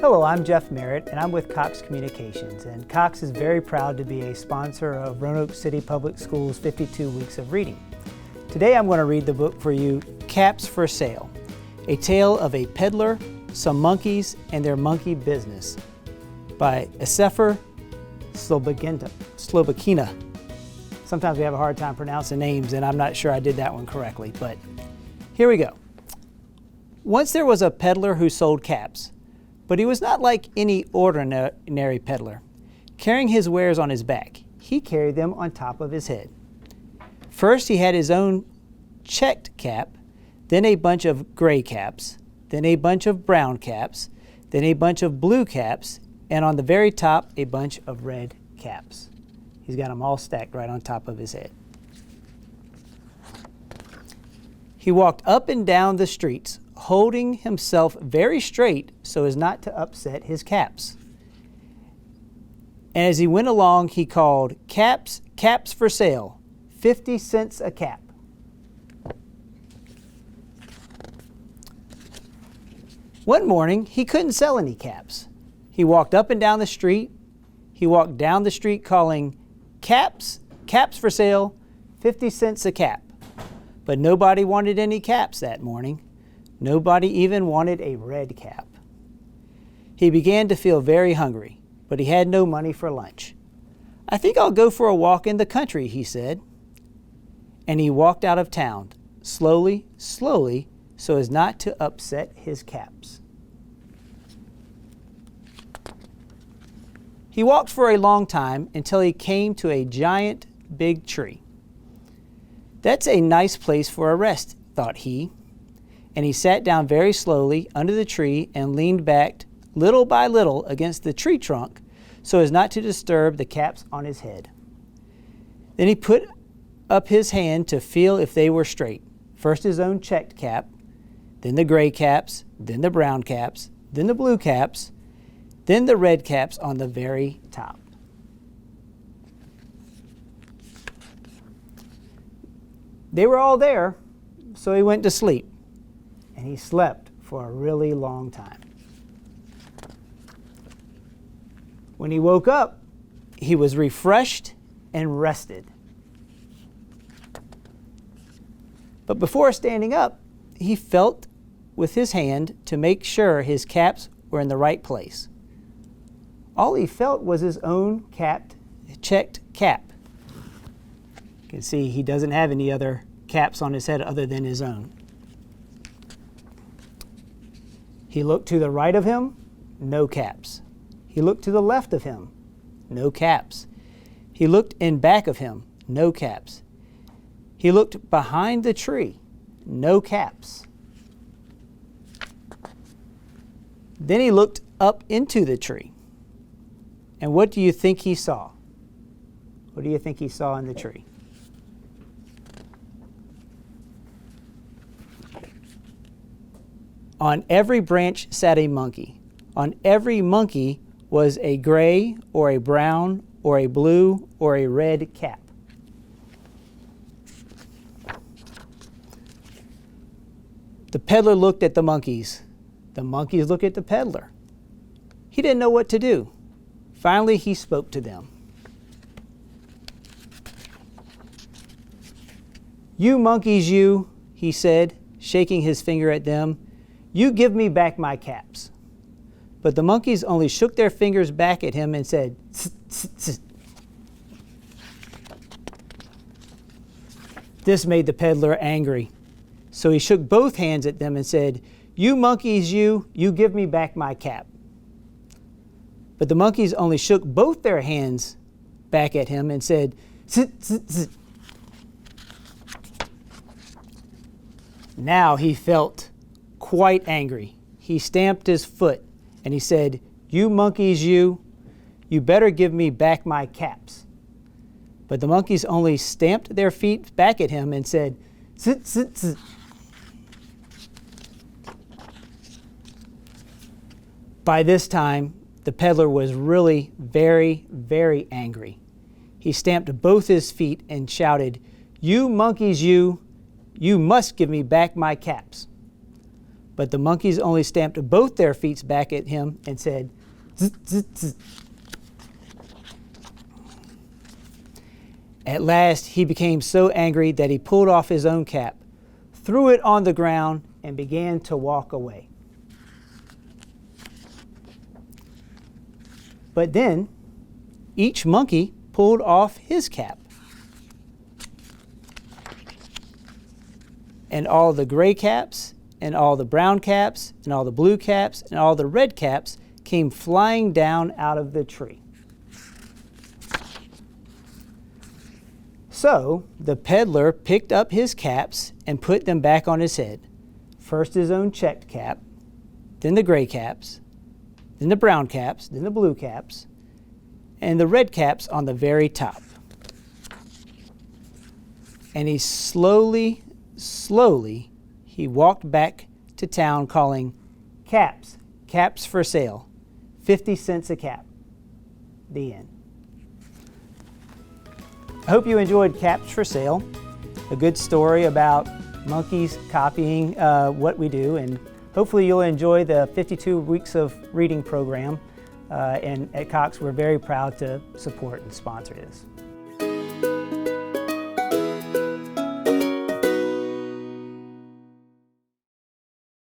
Hello, I'm Jeff Merritt, and I'm with Cox Communications, and Cox is very proud to be a sponsor of Roanoke City Public Schools' 52 Weeks of Reading. Today I'm going to read the book for you, Caps for Sale, a tale of a peddler, some monkeys, and their monkey business, by Sefer Slobakina. Sometimes we have a hard time pronouncing names, and I'm not sure I did that one correctly, but here we go. Once there was a peddler who sold caps, but he was not like any ordinary peddler, carrying his wares on his back. He carried them on top of his head. First he had his own checked cap, then a bunch of gray caps, then a bunch of brown caps, then a bunch of blue caps, and on the very top a bunch of red caps. He's got them all stacked right on top of his head. He walked up and down the streets, holding himself very straight so as not to upset his caps. And as he went along, he called, "Caps, caps for sale, 50 cents a cap." One morning, he couldn't sell any caps. He walked up and down the street. He walked down the street calling, "Caps, caps for sale, 50 cents a cap." But nobody wanted any caps that morning. Nobody even wanted a red cap. He began to feel very hungry, but he had no money for lunch. "I think I'll go for a walk in the country," he said. And he walked out of town, slowly, slowly, so as not to upset his caps. He walked for a long time until he came to a giant big tree. "That's a nice place for a rest," thought he. And he sat down very slowly under the tree and leaned back little by little against the tree trunk so as not to disturb the caps on his head. Then he put up his hand to feel if they were straight. First his own checked cap, then the gray caps, then the brown caps, then the blue caps, then the red caps on the very top. They were all there, so he went to sleep. And he slept for a really long time. When he woke up, he was refreshed and rested. But before standing up, he felt with his hand to make sure his caps were in the right place. All he felt was his own checked cap. You can see he doesn't have any other caps on his head other than his own. He looked to the right of him, no caps. He looked to the left of him, no caps. He looked in back of him, no caps. He looked behind the tree, no caps. Then he looked up into the tree. And what do you think he saw? What do you think he saw in the tree? On every branch sat a monkey. On every monkey was a gray or a brown or a blue or a red cap. The peddler looked at the monkeys. The monkeys looked at the peddler. He didn't know what to do. Finally, he spoke to them. "You monkeys, you," he said, shaking his finger at them. "You give me back my caps." But the monkeys only shook their fingers back at him and said, "Tss, tss, tss." This made the peddler angry. So he shook both hands at them and said, "You monkeys, you give me back my cap." But the monkeys only shook both their hands back at him and said, "Tss, tss, tss." Now he felt quite angry. He stamped his foot and he said, "You monkeys, you better give me back my caps." But the monkeys only stamped their feet back at him and said, "Sit, sit, sit." By this time, the peddler was really very, very angry. He stamped both his feet and shouted, "You monkeys, you must give me back my caps." but the monkeys only stamped both their feet back at him and said, zzz, zzz, zzz. At last, he became so angry that he pulled off his own cap, threw it on the ground, and began to walk away. But then, each monkey pulled off his cap. And all the gray caps, and all the brown caps, and all the blue caps, and all the red caps came flying down out of the tree. So the peddler picked up his caps and put them back on his head. First his own checked cap, then the gray caps, then the brown caps, then the blue caps, and the red caps on the very top. And he slowly he walked back to town calling, "Caps, caps for sale, 50 cents a cap." The end. I hope you enjoyed Caps for Sale, a good story about monkeys copying what we do, and hopefully you'll enjoy the 52 weeks of reading program. And at Cox, we're very proud to support and sponsor this.